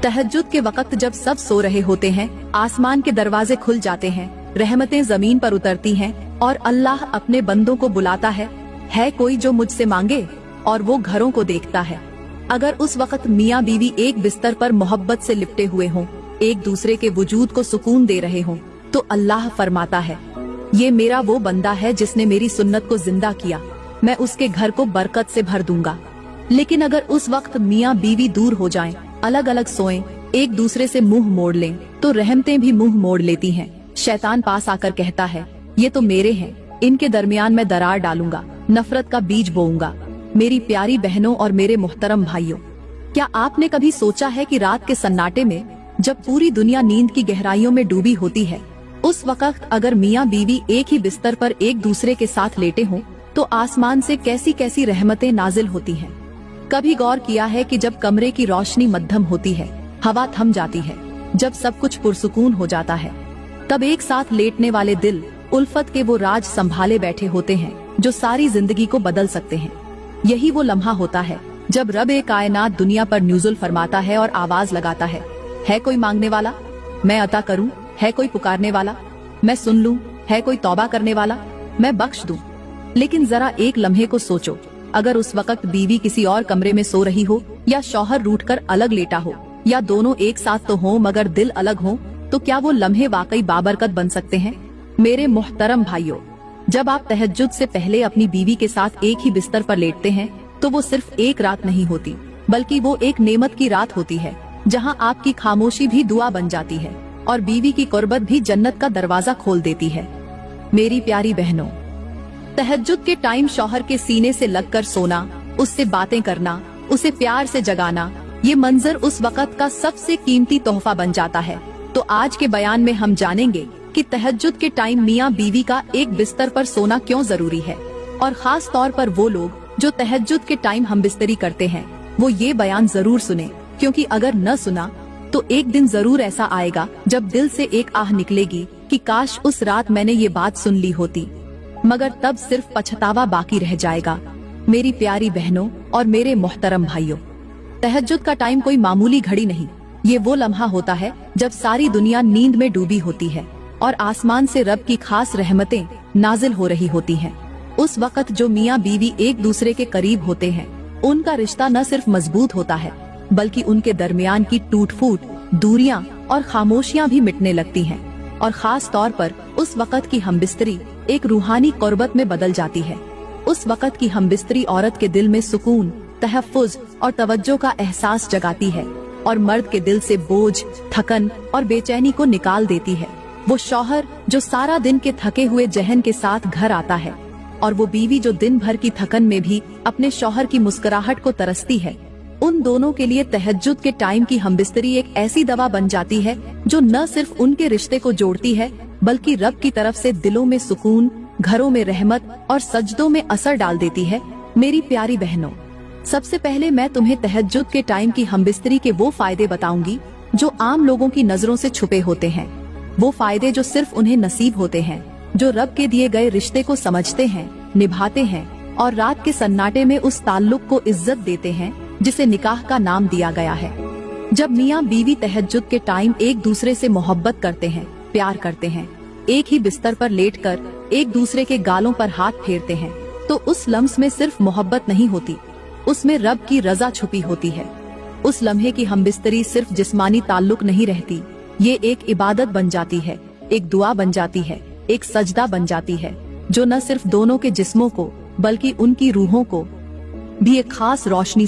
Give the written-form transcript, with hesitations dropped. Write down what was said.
तहज्जुद के वक्त जब सब सो रहे होते हैं, आसमान के दरवाजे खुल जाते हैं, रहमतें जमीन पर उतरती हैं और अल्लाह अपने बंदों को बुलाता है कोई जो मुझसे मांगे, और वो घरों को देखता है। अगर उस वक्त मियाँ बीवी एक बिस्तर पर मोहब्बत से लिपटे हुए हों, एक दूसरे के वजूद को सुकून दे रहे हों, तो अल्लाह फरमाता है, ये मेरा वो बंदा है जिसने मेरी सुन्नत को जिंदा किया, मैं उसके घर को बरकत से भर दूंगा। लेकिन अगर उस वक्त मियाँ बीवी दूर हो जाएं, अलग अलग सोएं, एक दूसरे से मुंह मोड़ लें, तो रहमतें भी मुंह मोड़ लेती हैं। शैतान पास आकर कहता है, ये तो मेरे हैं, इनके दरमियान मैं दरार डालूंगा, नफरत का बीज बोऊंगा। मेरी प्यारी बहनों और मेरे मोहतरम भाइयों, क्या आपने कभी सोचा है कि रात के सन्नाटे में जब पूरी दुनिया नींद की गहराइयों में डूबी होती है, उस वक्त अगर मियाँ बीवी एक ही बिस्तर पर एक दूसरे के साथ लेटे हों, तो आसमान से कैसी कैसी रहमतें नाजिल होती हैं। कभी गौर किया है कि जब कमरे की रोशनी मध्यम होती है, हवा थम जाती है, जब सब कुछ पुरसुकून हो जाता है, तब एक साथ लेटने वाले दिल उल्फत के वो राज संभाले बैठे होते हैं जो सारी जिंदगी को बदल सकते हैं। यही वो लम्हा होता है जब रब ए कायनात दुनिया पर नुज़ुल फरमाता है और आवाज लगाता है कोई मांगने वाला, मैं अता करूं, है कोई पुकारने वाला, मैं सुन लूं, है कोई तौबा करने वाला, मैं बख्श दूं। लेकिन जरा एक लम्हे को सोचो, अगर उस वक्त बीवी किसी और कमरे में सो रही हो, या शौहर रूठकर अलग लेटा हो, या दोनों एक साथ तो हो मगर दिल अलग हो, तो क्या वो लम्हे वाकई बाबरकत बन सकते हैं? मेरे मोहतरम भाइयों, जब आप तहज्जुद से पहले अपनी बीवी के साथ एक ही बिस्तर पर लेटते हैं, तो वो सिर्फ एक रात नहीं होती, बल्कि वो एक नेमत की रात होती है, जहां आपकी खामोशी भी दुआ बन जाती है और बीवी की कुर्बत भी जन्नत का दरवाजा खोल देती है। मेरी प्यारी बहनों, तहज्जुद के टाइम शौहर के सीने से लगकर सोना, उससे बातें करना, उसे प्यार से जगाना, ये मंजर उस वक्त का सबसे कीमती तोहफा बन जाता है। तो आज के बयान में हम जानेंगे कि तहज्जुद के टाइम मियाँ बीवी का एक बिस्तर पर सोना क्यों जरूरी है, और खास तौर पर वो लोग जो तहज्जुद के टाइम हम बिस्तरी करते हैं, वो ये बयान जरूर सुने, क्योंकि अगर न सुना तो एक दिन जरूर ऐसा आएगा जब दिल से एक आह निकलेगी कि काश उस रात मैंने ये बात सुन ली होती, मगर तब सिर्फ पछतावा बाकी रह जाएगा। मेरी प्यारी बहनों और मेरे मोहतरम भाइयों, तहज्जुद का टाइम कोई मामूली घड़ी नहीं, ये वो लम्हा होता है जब सारी दुनिया नींद में डूबी होती है और आसमान से रब की खास रहमतें नाजिल हो रही होती हैं। उस वक्त जो मियाँ बीवी एक दूसरे के करीब होते हैं, उनका रिश्ता न सिर्फ मजबूत होता है, बल्कि उनके दरमियान की टूट फूट, दूरियां और खामोशियां भी मिटने लगती हैं। और खास तौर पर उस वक्त की हमबिस्तरी एक रूहानी कुर्बत में बदल जाती है। उस वक्त की हमबिस्तरी औरत के दिल में सुकून, तहफ़्फ़ुज़ और तवज्जो का एहसास जगाती है और मर्द के दिल से बोझ, थकन और बेचैनी को निकाल देती है। वो शौहर जो सारा दिन के थके हुए जहन के साथ घर आता है, और वो बीवी जो दिन भर की थकन में भी अपने शौहर की मुस्कुराहट को तरसती है, उन दोनों के लिए तहज्जुद के टाइम की हमबिस्तरी एक ऐसी दवा बन जाती है जो न सिर्फ उनके रिश्ते को जोड़ती है, बल्कि रब की तरफ से दिलों में सुकून, घरों में रहमत और सजदों में असर डाल देती है। मेरी प्यारी बहनों, सबसे पहले मैं तुम्हें तहज्जुद के टाइम की हमबिस्तरी के वो फायदे बताऊंगी जो आम लोगों की नजरों से छुपे होते हैं, वो फायदे जो सिर्फ उन्हें नसीब होते हैं, जो रब के दिए गए रिश्ते को समझते हैं, निभाते हैं और रात के सन्नाटे में उस ताल्लुक को इज्जत देते हैं जिसे निकाह का नाम दिया गया है। जब मियाँ बीवी तहज्जुद के टाइम एक दूसरे से मोहब्बत करते हैं, प्यार करते हैं, एक ही बिस्तर पर लेटकर एक दूसरे के गालों पर हाथ फेरते हैं, तो उस लम्स में सिर्फ मोहब्बत नहीं होती, उसमें रब की रजा छुपी होती है। उस लम्हे की हमबिस्तरी सिर्फ जिस्मानी ताल्लुक नहीं रहती, ये एक इबादत बन जाती है, एक दुआ बन जाती है, एक सजदा बन जाती है, जो न सिर्फ दोनों के जिस्मों को बल्कि उनकी रूहों को भी एक खास रोशनी